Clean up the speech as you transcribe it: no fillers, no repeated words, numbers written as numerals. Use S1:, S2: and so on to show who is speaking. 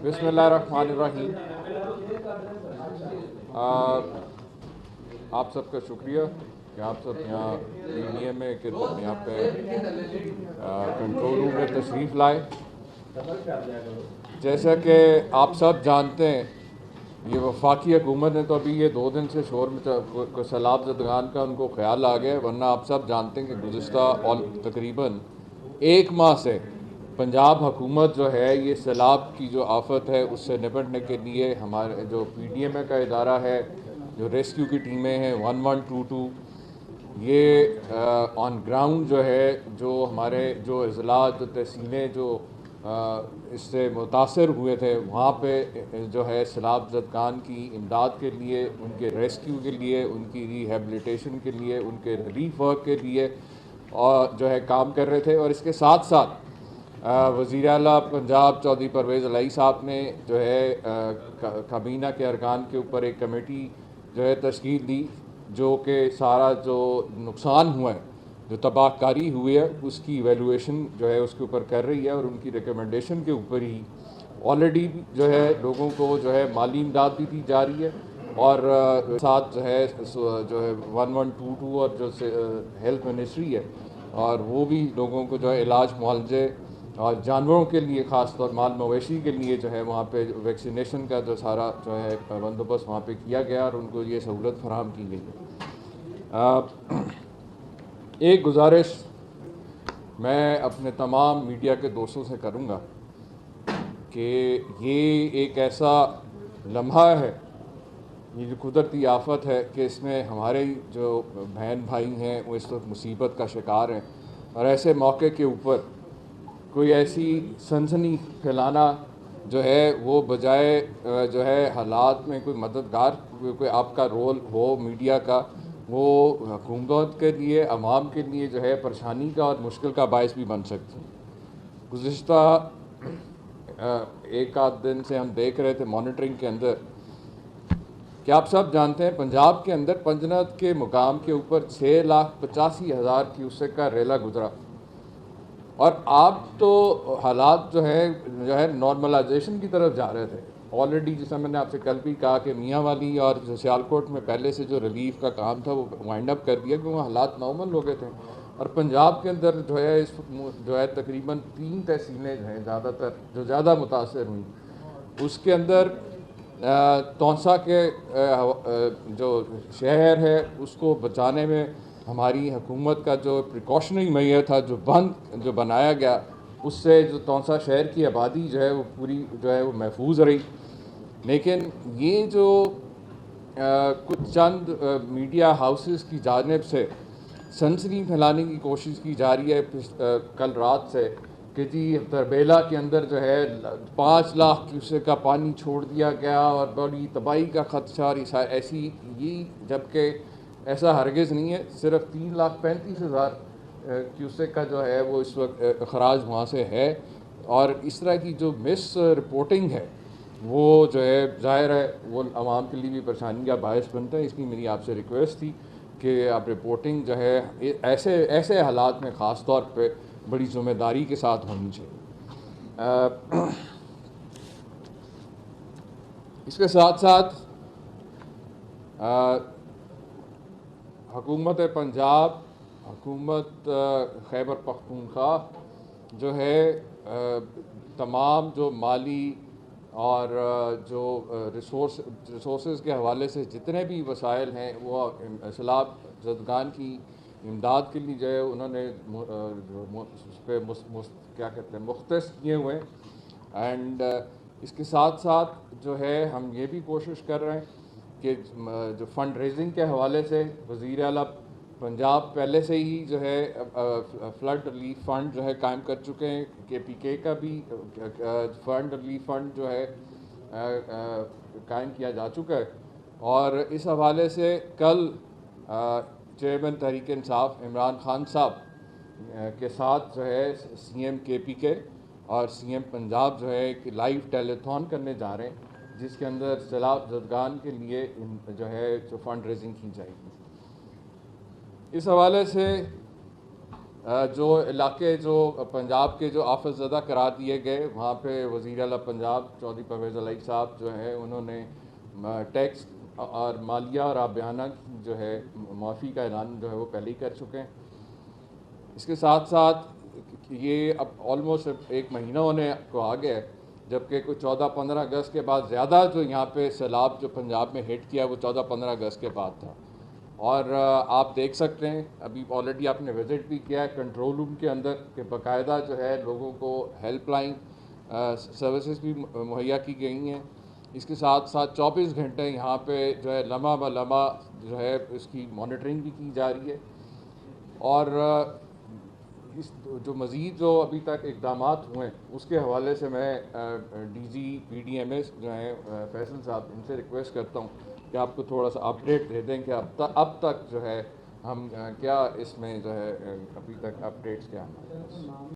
S1: बिस्मिल्लाहिर्रहमानिर्रहीम। आप सबका शुक्रिया कि आप सब यहाँ पीडीएम में कि यहाँ पे कंट्रोल रूम में तशरीफ़ लाए। जैसा कि आप सब जानते हैं, ये वफाकी हुकूमत ने तो अभी ये 2 दिन से शोर में को सैलाब ज़दगान का उनको ख्याल आ गया, वरना आप सब जानते हैं कि गुज़िश्ता और तकरीबन 1 माह से पंजाब हुकूमत जो है ये सैलाब की जो आफत है उससे निपटने के लिए हमारे जो पीडीएम का इदारा है, जो रेस्क्यू की टीमें हैं 1122, ये ऑन ग्राउंड जो है, जो हमारे जो अज़ला जो तहसीलें जो इससे मुतासर हुए थे वहाँ पे जो है सैलाब ज़दगान की इमदाद के लिए, उनके रेस्क्यू के लिए, उनकी रिहेबिलिटेशन के लिए, उनके रिलीफ वर्क के लिए और जो है काम कर रहे थे। और इसके साथ साथ वज़ीर आला पंजाब चौधरी परवेज़ इलाही साहब ने जो है काबीना के अरकान के ऊपर एक कमेटी जो है तश्कील दी, जो कि सारा जो नुकसान हुआ है, जो तबाहकारी हुई है, उसकी इवैल्यूएशन जो है उसके ऊपर कर रही है और उनकी रिकमेंडेशन के ऊपर ही ऑलरेडी जो है लोगों को जो है माली इमदाद भी दी जा रही है। और साथ जो है 1122 और जो हेल्थ मिनिस्ट्री है, और वो भी लोगों को जो है इलाज मुआलजे और जानवरों के लिए ख़ास तौर माल मवेशी के लिए जो है वहाँ पे वैक्सीनेशन का जो सारा जो है बंदोबस्त वहाँ पे किया गया और उनको ये सहूलत फराहम की गई है। एक गुजारिश मैं अपने तमाम मीडिया के दोस्तों से करूँगा कि ये एक ऐसा लम्हा है, ये जो कुदरती आफत है, कि इसमें हमारे जो बहन भाई हैं वो इस वक्त मुसीबत का शिकार हैं, और ऐसे मौके के ऊपर कोई ऐसी सनसनी फैलाना जो है वो बजाय जो है हालात में कोई मददगार कोई आपका रोल हो मीडिया का, वो हुकूमत के लिए, अवाम के लिए जो है परेशानी का और मुश्किल का बायस भी बन सकती है। गुज़िश्ता एक आध दिन से हम देख रहे थे मॉनिटरिंग के अंदर कि आप सब जानते हैं पंजाब के अंदर पंजनद के मुकाम के ऊपर 6,85,000 क्यूसेक का रेला गुजरा, और आप तो हालात जो है नॉर्मलाइजेशन की तरफ जा रहे थे ऑलरेडी। जैसा मैंने आपसे कल भी कहा कि मियाँ वाली और जो सियालकोट में पहले से जो रिलीफ का काम था वो वाइंड अप कर दिया, क्योंकि हालात नॉर्मल हो गए थे। और पंजाब के अंदर जो है जो है तकरीबन 3 तहसीलें हैं ज़्यादातर जो ज़्यादा मुतासर हुई, उसके अंदर तौंसा के जो शहर है उसको बचाने में हमारी हुकूमत का जो प्रिकॉशनरी मेजर था, जो बंद जो बनाया गया, उससे जो तौंसा शहर की आबादी जो है वो पूरी जो है वो महफूज रही। लेकिन ये जो कुछ चंद मीडिया हाउसेस की जानिब से सनसनी फैलाने की कोशिश की जा रही है कल रात से कि जी तरबेला के अंदर जो है 5 लाख क्यूसेक का पानी छोड़ दिया गया और बड़ी तबाही का खदशा, और ऐसी ये जबकि ऐसा हरगिज़ नहीं है। सिर्फ 3,35,000 क्यूसेक का जो है वो इस वक्त खराज वहाँ से है, और इस तरह की जो मिस रिपोर्टिंग है वो जो है ज़ाहिर है वो आवाम के लिए भी परेशानी का बायस बनता है। इसकी मेरी आपसे रिक्वेस्ट थी कि आप रिपोर्टिंग जो है ऐसे हालात में ख़ास तौर पे बड़ी ज़िम्मेदारी के साथ होनी चाहिए। इसके साथ साथ हुकूमत पंजाब, हुकूमत खैबर पख्तूनख्वा जो है तमाम जो माली और जो रिसोर्स के हवाले से जितने भी वसाइल हैं वो सैलाब ज़दगान की इमदाद के लिए जो है उन्होंने उस पर क्या कहते हैं मुख्तस किए हुए हैं। एंड इसके साथ साथ जो है हम ये भी कोशिश कर रहे हैं कि जो फ़ंड रेजिंग के हवाले से वज़ीर आला पंजाब पहले से ही जो है फ्लड रिलीफ फ़ंड जो है कायम कर चुके हैं। KPK का भी फ़ंड रिलीफ फ़ंड जो है कायम किया जा चुका है, और इस हवाले से कल चेयरमैन तहरीक इंसाफ इमरान खान साहब के साथ जो है CM KPK और CM पंजाब जो है एक लाइव टेलीथॉन करने जा रहे हैं, जिसके अंदर सैलाब ज़दगान के लिए जो है जो फ़ंड रेजिंग की जाएगी। इस हवाले से جو علاقے جو پنجاب کے جو آفت زدہ قرار دیے گئے، وہاں پہ وزیر اعلیٰ پنجاب چودھری پرویز الہی صاحب جو ہے انہوں نے ٹیکس اور مالیہ اور آبیانہ جو ہے معافی کا اعلان جو ہے وہ پہلے ہی کر چکے ہیں۔ اس کے ساتھ ساتھ یہ اب آلموسٹ ایک مہینہ ہونے کو آ گیا ہے، جبکہ کوئی 14-15 اگست کے بعد زیادہ جو یہاں پہ سیلاب جو پنجاب میں ہٹ کیا وہ 14-15 اگست کے بعد تھا۔ اور آپ دیکھ سکتے ہیں ابھی آلریڈی آپ نے وزٹ بھی کیا ہے کنٹرول روم کے اندر کہ باقاعدہ جو ہے لوگوں کو ہیلپ لائن سروسز بھی مہیا کی گئی ہیں۔ اس کے ساتھ ساتھ 24 گھنٹے یہاں پہ جو ہے لمحہ بہ لمحہ جو ہے اس کی مانیٹرنگ بھی کی جا رہی ہے۔ اور اس جو مزید جو ابھی تک اقدامات ہوئے ہیں اس کے حوالے سے میں D G P D M S جو ہیں فیصل صاحب ان سے ریکویسٹ کرتا ہوں کہ آپ کو تھوڑا سا اپڈیٹ دے دیں کہ اب تک جو ہے ہم کیا اس میں جو ہے ابھی تک اپڈیٹس کیا ہیں۔